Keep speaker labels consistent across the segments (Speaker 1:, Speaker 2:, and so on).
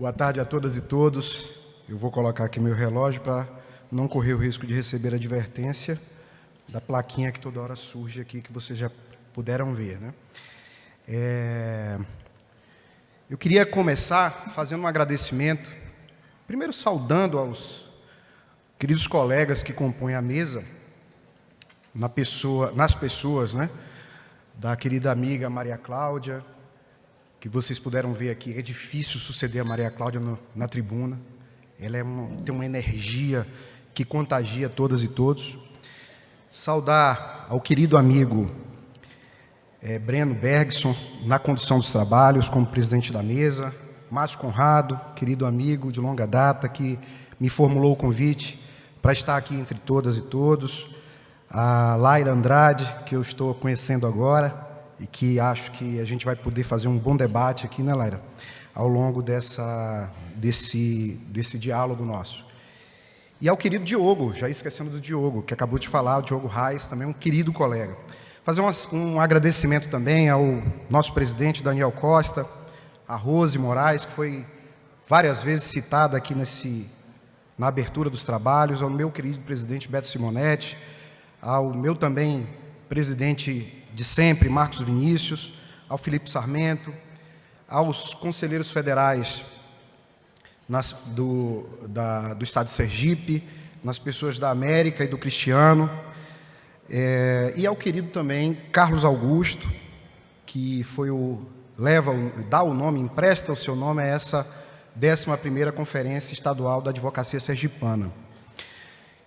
Speaker 1: Boa tarde a todas e todos. Eu vou colocar aqui meu relógio para não correr o risco de receber a advertência da plaquinha que toda hora surge aqui, que vocês já puderam ver, né? Eu queria começar fazendo um agradecimento, primeiro saudando aos queridos colegas que compõem a mesa, nas pessoas, né, da querida amiga Maria Cláudia, que vocês puderam ver aqui. É difícil suceder a Maria Cláudia na tribuna. Ela tem uma energia que contagia todas e todos. Saudar ao querido amigo Breno Bergson, na condução dos trabalhos, como presidente da mesa. Márcio Conrado, querido amigo de longa data, que me formulou o convite para estar aqui entre todas e todos. A Laira Andrade, que eu estou conhecendo agora, e que acho que a gente vai poder fazer um bom debate aqui, né, Laira, ao longo desse diálogo nosso. E ao querido Diogo, já esquecendo do Diogo, que acabou de falar, o Diogo Reis, também um querido colega. Fazer um agradecimento também ao nosso presidente, Daniel Costa, a Rose Moraes, que foi várias vezes citada aqui na abertura dos trabalhos, ao meu querido presidente Beto Simonetti, ao meu também presidente de sempre, Marcos Vinícius, ao Felipe Sarmento, aos conselheiros federais do Estado de Sergipe, nas pessoas da América e do Cristiano, e ao querido também Carlos Augusto, que dá o nome, empresta o seu nome a essa 11ª Conferência Estadual da Advocacia Sergipana.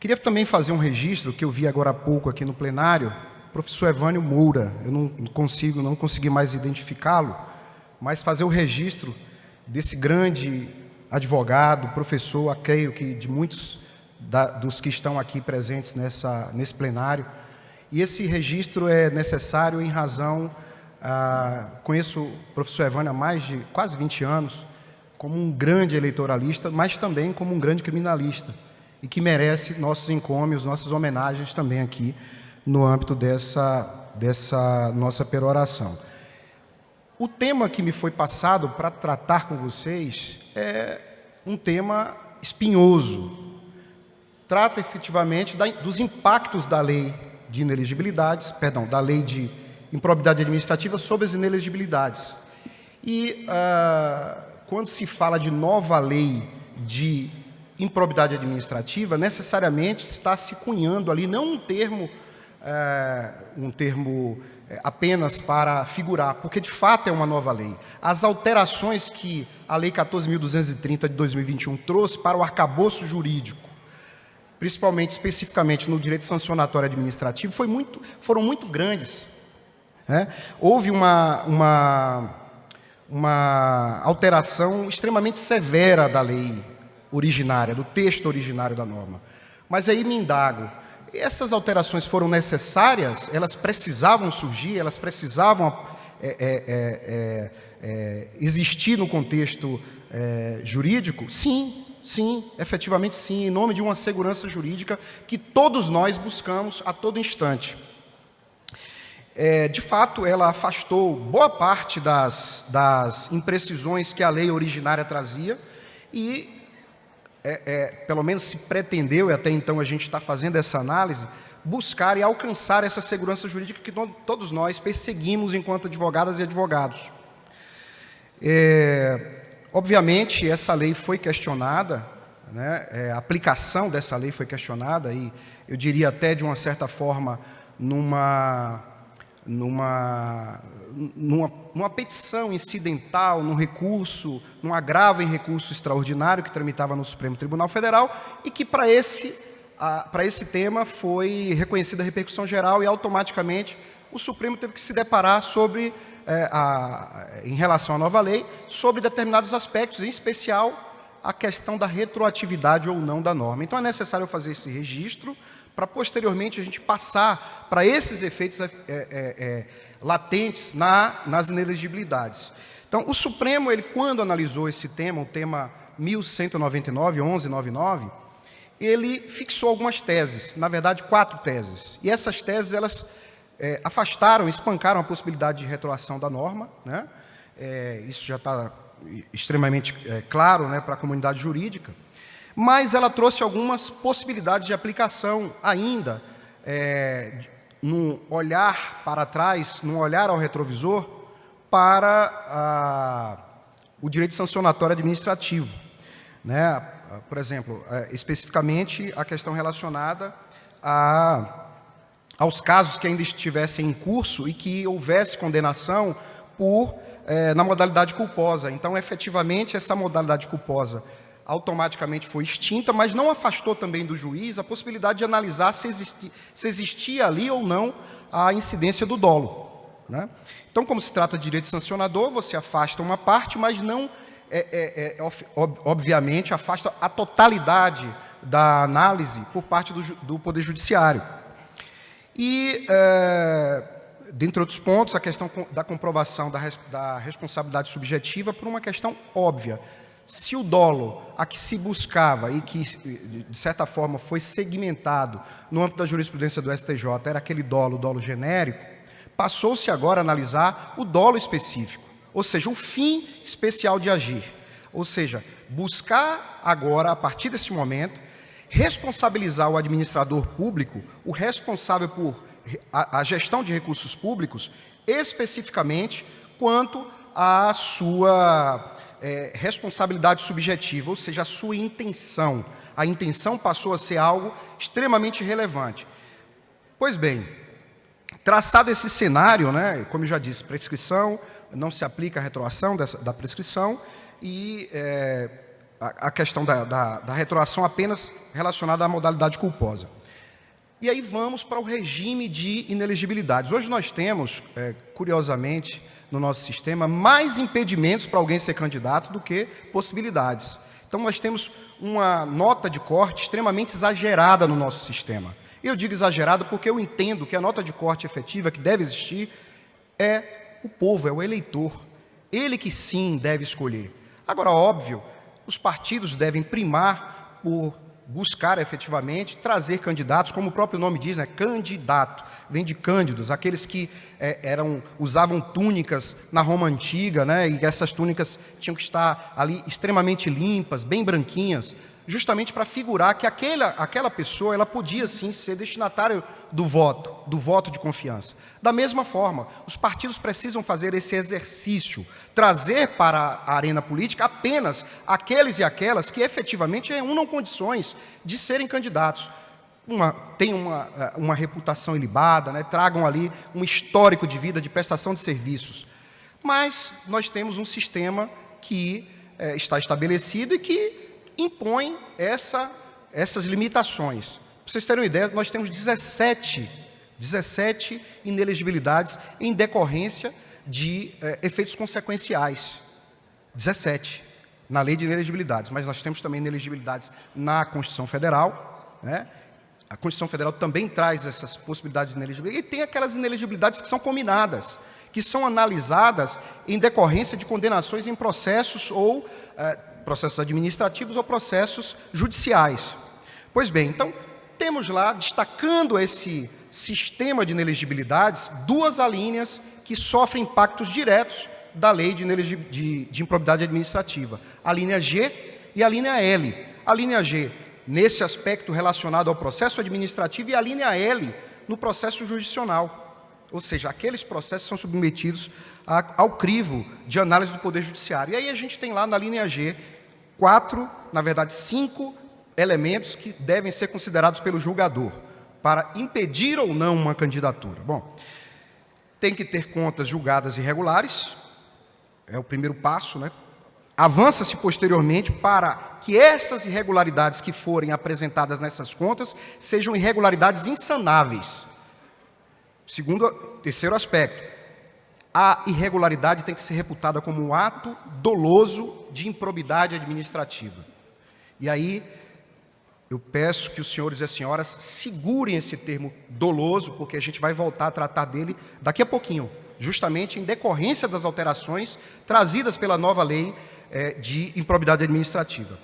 Speaker 1: Queria também fazer um registro, que eu vi agora há pouco aqui no plenário, professor Evânio Moura. Eu não consegui mais identificá-lo, mas fazer o registro desse grande advogado, professor, creio que de muitos dos que estão aqui presentes nesse plenário. E esse registro é necessário em razão, conheço o professor Evânio há mais de quase 20 anos, como um grande eleitoralista, mas também como um grande criminalista, e que merece nossos encômios, nossas homenagens também aqui, no âmbito dessa nossa peroração. O tema que me foi passado para tratar com vocês é um tema espinhoso. Trata efetivamente dos impactos da lei de inelegibilidades, da lei de improbidade administrativa sobre as inelegibilidades. E quando se fala de nova lei de improbidade administrativa, necessariamente está se cunhando ali não um termo apenas para figurar, porque de fato é uma nova lei. As alterações que a Lei 14.230 de 2021 trouxe para o arcabouço jurídico, especificamente no direito sancionatório administrativo, foram muito grandes. Houve uma alteração extremamente severa da lei originária, do texto originário da norma. Mas aí me indago, essas alterações foram necessárias? Elas precisavam surgir? Elas precisavam existir no contexto jurídico? Sim, efetivamente sim, em nome de uma segurança jurídica que todos nós buscamos a todo instante. De fato, ela afastou boa parte das imprecisões que a lei originária trazia e pelo menos se pretendeu, e até então a gente está fazendo essa análise, buscar e alcançar essa segurança jurídica que todos nós perseguimos enquanto advogadas e advogados. Obviamente, essa lei foi questionada, né? A aplicação dessa lei foi questionada, e eu diria até de uma certa forma, numa petição incidental, num recurso, num agravo em recurso extraordinário que tramitava no Supremo Tribunal Federal, e que para esse tema foi reconhecida a repercussão geral e automaticamente o Supremo teve que se deparar em relação à nova lei, sobre determinados aspectos, em especial a questão da retroatividade ou não da norma. Então é necessário fazer esse registro para posteriormente a gente passar para esses efeitos latentes nas inelegibilidades. Então, o Supremo, quando analisou esse tema, o tema 1199, ele fixou algumas teses, na verdade 4 teses, e essas teses, elas afastaram, espancaram a possibilidade de retroação da norma, né? Isso já está extremamente claro, né, para a comunidade jurídica, mas ela trouxe algumas possibilidades de aplicação ainda, num olhar para trás, num olhar ao retrovisor, para o direito sancionatório administrativo, né? Por exemplo, especificamente a questão relacionada aos casos que ainda estivessem em curso e que houvesse condenação na modalidade culposa. Então, efetivamente, essa modalidade culposa automaticamente foi extinta, mas não afastou também do juiz a possibilidade de analisar se existia ali ou não a incidência do dolo, né? Então, como se trata de direito sancionador, você afasta uma parte, mas não, obviamente, afasta a totalidade da análise por parte do Poder Judiciário. E, dentre outros pontos, a questão da comprovação da responsabilidade subjetiva por uma questão óbvia. Se o dolo a que se buscava e que, de certa forma, foi segmentado no âmbito da jurisprudência do STJ, era aquele dolo, o dolo genérico, passou-se agora a analisar o dolo específico, ou seja, o fim especial de agir. Ou seja, buscar agora, a partir desse momento, responsabilizar o administrador público, o responsável por a gestão de recursos públicos, especificamente quanto à sua responsabilidade subjetiva, ou seja, a sua intenção. A intenção passou a ser algo extremamente relevante. Pois bem, traçado esse cenário, né, como eu já disse, prescrição, não se aplica a retroação da prescrição e a questão da retroação apenas relacionada à modalidade culposa. E aí vamos para o regime de inelegibilidades. Hoje nós temos, curiosamente, no nosso sistema, mais impedimentos para alguém ser candidato do que possibilidades. Então, nós temos uma nota de corte extremamente exagerada no nosso sistema. Eu digo exagerado porque eu entendo que a nota de corte efetiva que deve existir é o povo, é o eleitor. Ele que sim deve escolher. Agora, óbvio, os partidos devem primar por buscar efetivamente trazer candidatos, como o próprio nome diz, né? Candidato, vem de cândidos, aqueles que usavam túnicas na Roma Antiga, né? E essas túnicas tinham que estar ali extremamente limpas, bem branquinhas, justamente para figurar que aquela pessoa ela podia sim ser destinatária do voto de confiança. Da mesma forma, os partidos precisam fazer esse exercício, trazer para a arena política apenas aqueles e aquelas que efetivamente reúnam condições de serem candidatos. Tenham uma reputação ilibada, né? Tragam ali um histórico de vida, de prestação de serviços. Mas nós temos um sistema que está estabelecido e que impõe essas limitações. Para vocês terem uma ideia, nós temos 17 inelegibilidades em decorrência de efeitos consequenciais. 17 na lei de inelegibilidades, mas nós temos também inelegibilidades na Constituição Federal, né? A Constituição Federal também traz essas possibilidades de inelegibilidade. E tem aquelas inelegibilidades que são combinadas, que são analisadas em decorrência de condenações em processos ou processos administrativos ou processos judiciais. Pois bem, então, temos lá, destacando esse sistema de inelegibilidades, duas alíneas que sofrem impactos diretos da lei de improbidade administrativa. A linha G e a linha L. A linha G, nesse aspecto relacionado ao processo administrativo, e a linha L no processo jurisdicional. Ou seja, aqueles processos são submetidos ao crivo de análise do Poder Judiciário. E aí a gente tem lá na linha G 5 elementos que devem ser considerados pelo julgador para impedir ou não uma candidatura. Bom, tem que ter contas julgadas irregulares, é o primeiro passo, né? Avança-se posteriormente para que essas irregularidades que forem apresentadas nessas contas sejam irregularidades insanáveis. Terceiro aspecto, a irregularidade tem que ser reputada como um ato doloso de improbidade administrativa. E aí, eu peço que os senhores e as senhoras segurem esse termo doloso, porque a gente vai voltar a tratar dele daqui a pouquinho, justamente em decorrência das alterações trazidas pela nova lei de improbidade administrativa.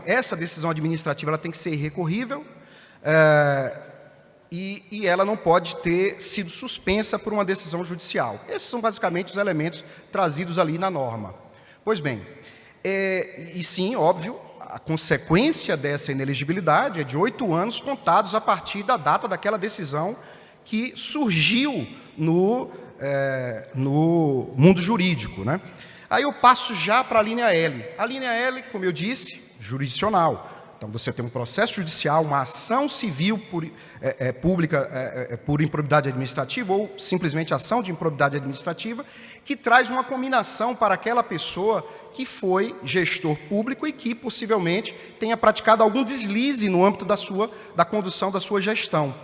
Speaker 1: Essa decisão administrativa ela tem que ser irrecorrível, e ela não pode ter sido suspensa por uma decisão judicial. Esses são basicamente os elementos trazidos ali na norma. Pois bem, e sim, óbvio, a consequência dessa inelegibilidade é de 8 anos contados a partir da data daquela decisão que surgiu no mundo jurídico, né? Aí eu passo já para a linha L. A linha L, como eu disse, jurisdicional. Então, você tem um processo judicial, uma ação civil pública por improbidade administrativa ou simplesmente ação de improbidade administrativa, que traz uma cominação para aquela pessoa que foi gestor público e que possivelmente tenha praticado algum deslize no âmbito da condução da sua gestão.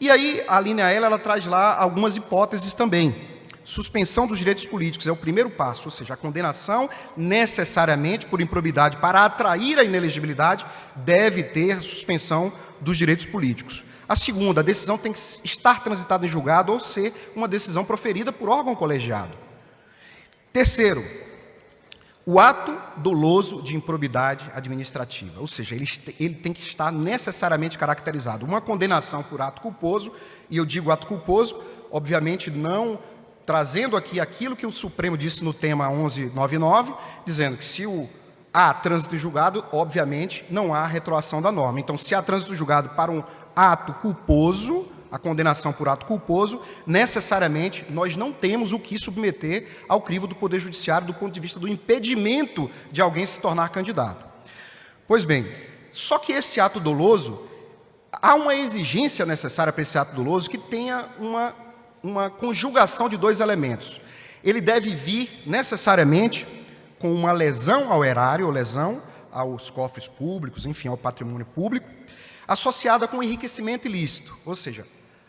Speaker 1: E aí, a linha L, ela traz lá algumas hipóteses também. Suspensão dos direitos políticos é o primeiro passo, ou seja, a condenação necessariamente por improbidade para atrair a inelegibilidade deve ter suspensão dos direitos políticos. A segunda, a decisão tem que estar transitada em julgado ou ser uma decisão proferida por órgão colegiado. Terceiro, o ato doloso de improbidade administrativa, ou seja, ele tem que estar necessariamente caracterizado. Uma condenação por ato culposo, e eu digo ato culposo, obviamente não trazendo aqui aquilo que o Supremo disse no tema 1199, dizendo que se há trânsito em julgado, obviamente não há retroação da norma. Então, se há trânsito em julgado para um ato culposo, a condenação por ato culposo, necessariamente nós não temos o que submeter ao crivo do Poder Judiciário do ponto de vista do impedimento de alguém se tornar candidato. Pois bem, só que esse ato doloso, há uma exigência necessária para esse ato doloso que tenha uma conjugação de 2 elementos. Ele deve vir necessariamente com uma lesão ao erário, ou lesão aos cofres públicos, enfim, ao patrimônio público, associada com enriquecimento ilícito, ou seja,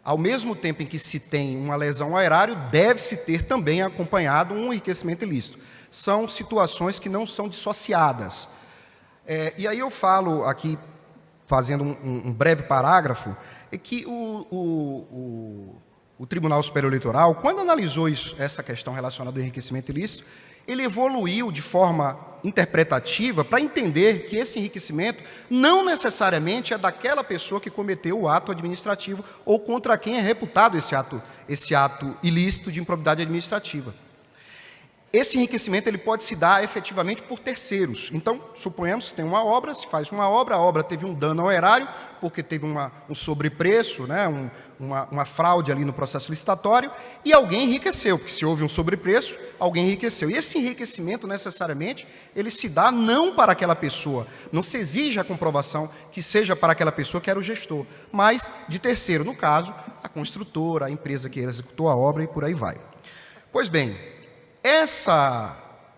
Speaker 1: ao mesmo tempo em que se tem uma lesão ao erário, deve-se ter também acompanhado um enriquecimento ilícito. São situações que não são dissociadas. E aí eu falo aqui, fazendo um breve parágrafo, é que o Tribunal Superior Eleitoral, quando analisou essa questão relacionada ao enriquecimento ilícito, ele evoluiu de forma interpretativa para entender que esse enriquecimento não necessariamente é daquela pessoa que cometeu o ato administrativo ou contra quem é reputado esse ato ilícito de improbidade administrativa. Esse enriquecimento ele pode se dar efetivamente por terceiros. Então, suponhamos que tem uma obra, se faz uma obra, a obra teve um dano ao erário, porque teve um sobrepreço, né, uma fraude ali no processo licitatório, e alguém enriqueceu, porque se houve um sobrepreço, alguém enriqueceu. E esse enriquecimento, necessariamente, ele se dá não para aquela pessoa, não se exige a comprovação que seja para aquela pessoa que era o gestor, mas de terceiro, no caso, a construtora, a empresa que executou a obra e por aí vai. Pois bem,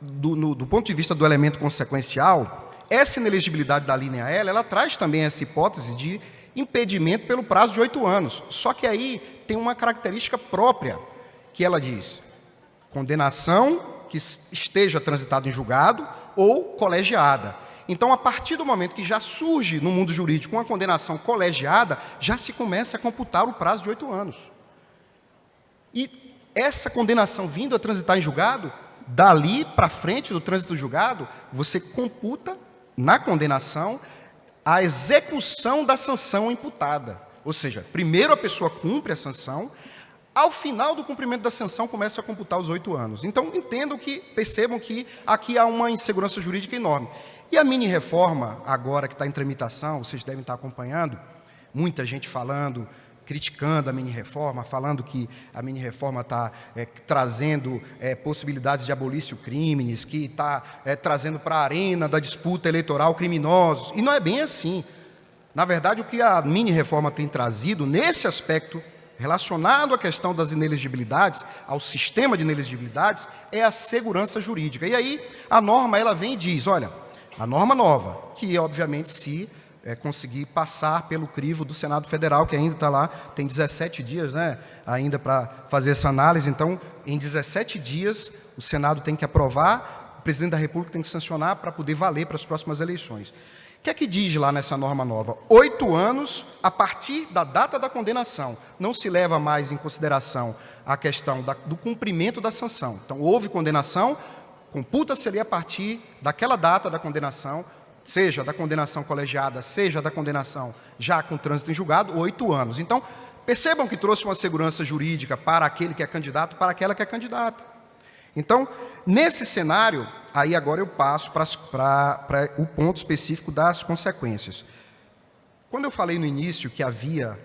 Speaker 1: do ponto de vista do elemento consequencial, essa inelegibilidade da linha L, ela traz também essa hipótese de impedimento pelo prazo de 8 anos. Só que aí tem uma característica própria, que ela diz, condenação que esteja transitada em julgado ou colegiada. Então, a partir do momento que já surge no mundo jurídico uma condenação colegiada, já se começa a computar o prazo de 8 anos. E essa condenação vindo a transitar em julgado, dali para frente do trânsito julgado, você computa na condenação a execução da sanção imputada. Ou seja, primeiro a pessoa cumpre a sanção, ao final do cumprimento da sanção começa a computar os 8 anos. Então, percebam que aqui há uma insegurança jurídica enorme. E a mini-reforma, agora que está em tramitação, vocês devem estar acompanhando, muita gente falando, criticando a mini-reforma, falando que a mini-reforma está trazendo possibilidades de abolício crimes, que está trazendo para a arena da disputa eleitoral criminosos. E não é bem assim. Na verdade, o que a mini-reforma tem trazido nesse aspecto relacionado à questão das inelegibilidades, ao sistema de inelegibilidades, é a segurança jurídica. E aí a norma ela vem e diz, olha, a norma nova, que obviamente se conseguir passar pelo crivo do Senado Federal, que ainda está lá, tem 17 dias, né, ainda para fazer essa análise. Então, em 17 dias, o Senado tem que aprovar, o Presidente da República tem que sancionar para poder valer para as próximas eleições. O que é que diz lá nessa norma nova? 8 anos a partir da data da condenação. Não se leva mais em consideração a questão do cumprimento da sanção. Então, houve condenação, computa-se ali a partir daquela data da condenação, seja da condenação colegiada, seja da condenação já com trânsito em julgado, 8 anos. Então, Percebam que trouxe uma segurança jurídica para aquele que é candidato, para aquela que é candidata. Então, nesse cenário, aí agora eu passo para o ponto específico das consequências. Quando eu falei no início que havia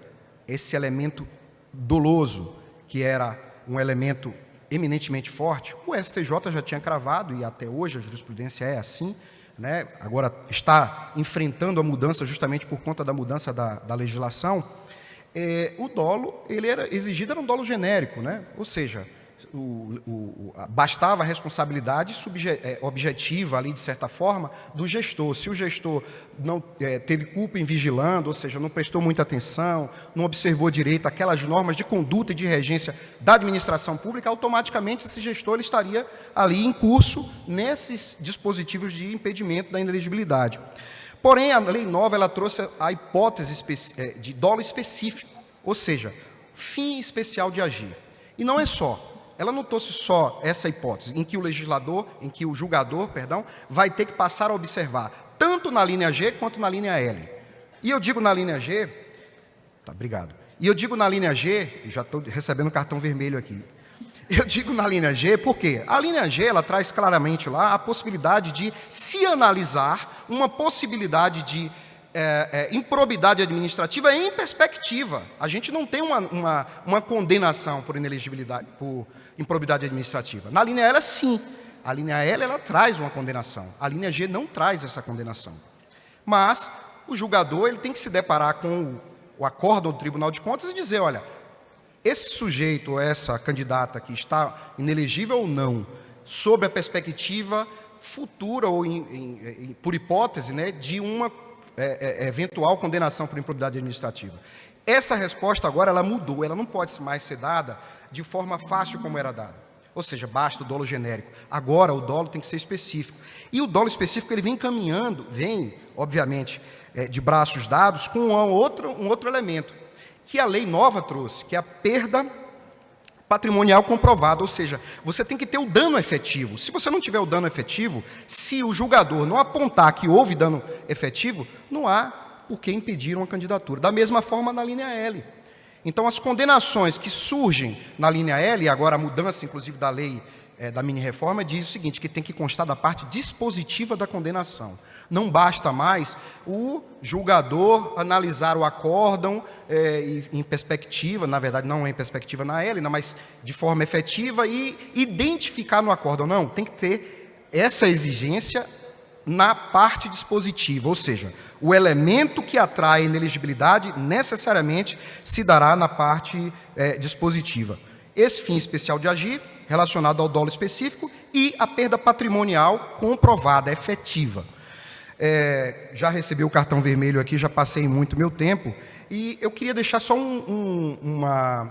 Speaker 1: esse elemento doloso, que era um elemento eminentemente forte, o STJ já tinha cravado, e até hoje a jurisprudência é assim, né? Agora está enfrentando a mudança justamente por conta da mudança da legislação. O dolo, ele era exigido, era um dolo genérico, né? Ou seja, bastava a responsabilidade objetiva ali, de certa forma, do gestor. Se o gestor não teve culpa em vigilando, ou seja, não prestou muita atenção, não observou direito aquelas normas de conduta e de regência da administração pública, automaticamente esse gestor ele estaria ali em curso nesses dispositivos de impedimento da inelegibilidade. Porém, a lei nova ela trouxe a hipótese de dolo específico, ou seja, fim especial de agir. E não é só, ela não trouxe só essa hipótese, em que o julgador, vai ter que passar a observar, tanto na linha G quanto na linha L. E eu digo na linha G, obrigado. E eu digo na linha G, já estou recebendo cartão vermelho aqui. Eu digo na linha G porque a linha G ela traz claramente lá a possibilidade de se analisar uma possibilidade de improbidade administrativa em perspectiva. A gente não tem uma condenação por inelegibilidade, por improbidade administrativa. Na linha L, sim. A linha L ela traz uma condenação. A linha G não traz essa condenação. Mas o julgador ele tem que se deparar com o acórdão do Tribunal de Contas e dizer, olha, esse sujeito ou essa candidata que está inelegível ou não, sob a perspectiva futura ou por hipótese, né, de uma eventual condenação por improbidade administrativa. Essa resposta agora ela mudou, ela não pode mais ser dada de forma fácil como era dada. Ou seja, basta o dolo genérico. Agora o dolo tem que ser específico. E o dolo específico ele vem caminhando, obviamente, de braços dados com um outro elemento, que a lei nova trouxe, que é a perda patrimonial comprovada, ou seja, você tem que ter o dano efetivo. Se você não tiver o dano efetivo, se o julgador não apontar que houve dano efetivo, não há por que impedir uma candidatura. Da mesma forma na linha L. Então, as condenações que surgem na linha L, e agora a mudança, inclusive, da lei da mini-reforma, diz o seguinte, que tem que constar da parte dispositiva da condenação. Não basta mais o julgador analisar o acórdão em perspectiva, na verdade não em perspectiva na L, mas de forma efetiva e identificar no acórdão. Não, tem que ter essa exigência na parte dispositiva, ou seja, o elemento que atrai a inelegibilidade necessariamente se dará na parte dispositiva. Esse fim especial de agir, relacionado ao dolo específico, e a perda patrimonial comprovada, efetiva. Já recebi o cartão vermelho aqui, já passei muito meu tempo, e eu queria deixar só uma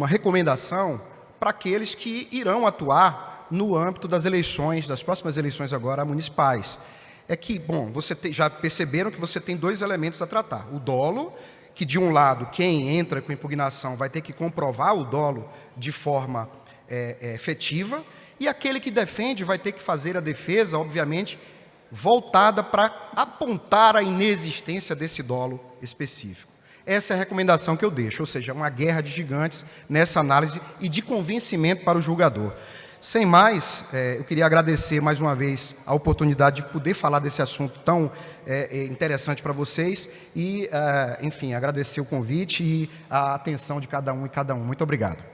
Speaker 1: recomendação para aqueles que irão atuar no âmbito das eleições, das próximas eleições agora municipais. É que, bom, já perceberam que você tem dois elementos a tratar. O dolo, que de um lado, quem entra com impugnação vai ter que comprovar o dolo de forma efetiva, e aquele que defende vai ter que fazer a defesa, obviamente, voltada para apontar a inexistência desse dolo específico. Essa é a recomendação que eu deixo, ou seja, uma guerra de gigantes nessa análise e de convencimento para o julgador. Sem mais, eu queria agradecer mais uma vez a oportunidade de poder falar desse assunto tão interessante para vocês e, enfim, agradecer o convite e a atenção de cada um e cada um. Muito obrigado.